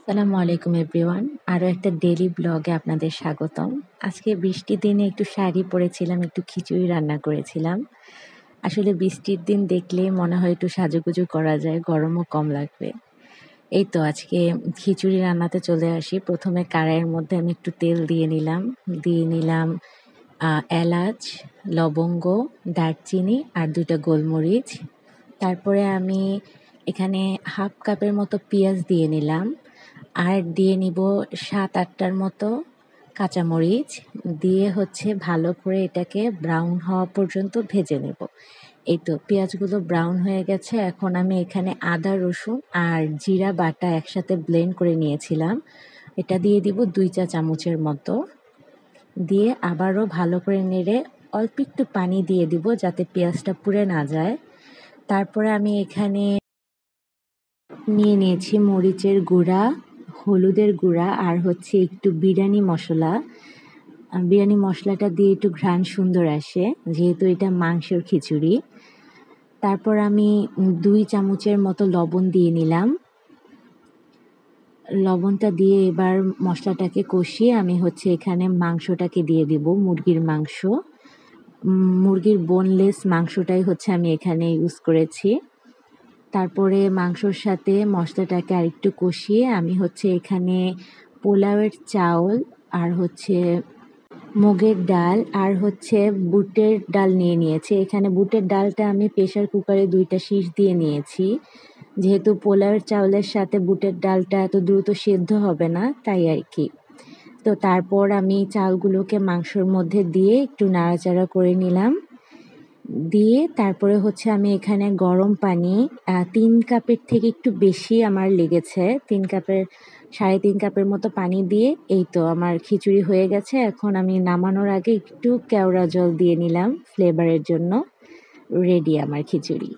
আসসালামু আলাইকুম এভরিওয়ান। আরও একটা ডেইলি ব্লগে আপনাদের স্বাগতম। আজকে বৃষ্টির দিনে একটু শাড়ি পরেছিলাম, একটু খিচুড়ি রান্না করেছিলাম। আসলে বৃষ্টির দিন দেখলে মনে হয় একটু সাজুগুজু করা যায়, গরমও কম লাগবে। এই তো আজকে খিচুড়ি রান্নাতে চলে আসি। প্রথমে কড়াইয়ের মধ্যে আমি একটু তেল দিয়ে নিলাম এলাচ, লবঙ্গ, দারচিনি আর ২টা গোলমরিচ। তারপরে আমি এখানে হাফ কাপের মতো পেঁয়াজ দিয়ে নিলাম, আর দিয়ে নিব ৭-৮টার মতো কাঁচামরিচ। দিয়ে ভালো করে এটাকে ব্রাউন হওয়া পর্যন্ত ভেজে নেব। এই তো পেঁয়াজগুলো ব্রাউন হয়ে গেছে। এখন আমি এখানে আদা, রসুন আর জিরা বাটা একসাথে ব্লেন্ড করে নিয়েছিলাম, এটা দিয়ে দিব ২ চা চামচের মতো। দিয়ে আবারও ভালো করে নেড়ে অল্প একটু পানি দিয়ে দিব যাতে পেঁয়াজটা পুড়ে না যায়। তারপরে আমি এখানে নিয়ে নিয়েছি মরিচের গুঁড়া, হলুদের গুঁড়া আর একটু বিরিয়ানি মশলা। বিরিয়ানি মশলাটা দিয়ে একটু ঘ্রাণ সুন্দর আসে, যেহেতু এটা মাংসের খিচুড়ি। তারপর আমি ২ চামচের মতো লবণ দিয়ে নিলাম। লবণটা দিয়ে এবার মশলাটাকে কষিয়ে আমি এখানে মাংসটাকে দিয়ে দিব, মুরগির মাংস। মুরগির বোনলেস মাংসটাই আমি এখানে ইউজ করেছি। তারপরে মাংসর সাথে মশলাটাকে আরেকটু কষিয়ে আমি এখানে পোলাওয়ের চাউল আর মুগের ডাল আর বুটের ডাল নিয়ে নিয়েছি। এখানে বুটের ডালটা আমি প্রেসার কুকারে ২টা শিষ দিয়ে নিয়েছি, যেহেতু পোলাওয়ের চাউলের সাথে বুটের ডালটা এত দ্রুত সেদ্ধ হবে না, তাই আর কি। তো তারপর আমি চালগুলোকে মাংসর মধ্যে দিয়ে একটু নাড়াচাড়া করে নিলাম। দিয়ে তারপরে আমি এখানে গরম পানি ৩ কাপের থেকে একটু বেশি আমার লেগেছে, ৩.৫ কাপের মতো পানি দিয়ে এই তো আমার খিচুড়ি হয়ে গেছে। এখন আমি নামানোর আগে একটু কেওড়া জল দিয়ে নিলাম ফ্লেভারের জন্য। রেডি আমার খিচুড়ি।